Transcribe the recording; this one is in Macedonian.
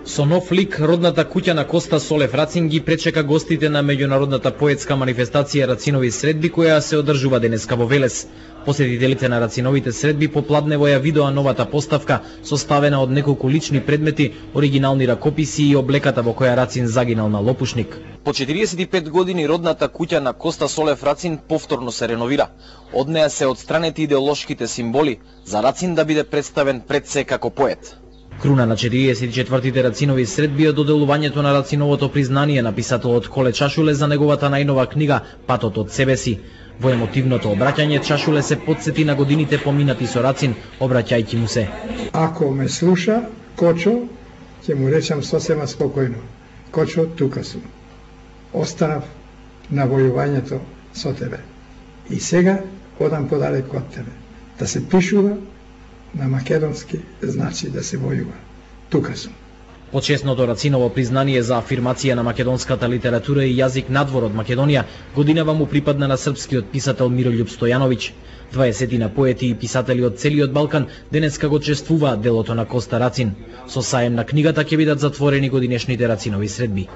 Со нов лик, родната куќа на Коста Солев Рацин ги пречека гостите на меѓународната поетска манифестација Рацинови средби, која се одржува денеска во Велес. Посетителите на Рациновите средби попладнево ја видоа новата поставка, составена од неколку лични предмети, оригинални ракописи и облеката во која Рацин загинал на Лопушник. По 45 години родната куќа на Коста Солев Рацин повторно се реновира. Од неа се отстранети идеолошките символи за Рацин да биде представен пред се како поет. Круна на 44-тите Рацинови средби е доделувањето на Рациновото признание на писателот Коле Чашуле за неговата најнова книга Патот од себе си. Во емотивното обраќање Чашуле се потсети на годините поминати со Рацин, обраќајќи му се. Ако ме слуша Кочо, ќе му речам сосема спокојно. Кочо, тука сум. Останав на војувањето со тебе. И сега одам подалек од тебе. Да се пишува на македонски значи да се војува. Тука сум. Почесното Рациново признание за афирмација на македонската литература и јазик надвор од Македонија годинава му припадна на српскиот писател Мирољуб Стојановиќ. 20 поети и писатели од целиот Балкан денеска го чествуваат делото на Коста Рацин. Со саем на книгата ќе бидат затворени годинешните Рацинови средби.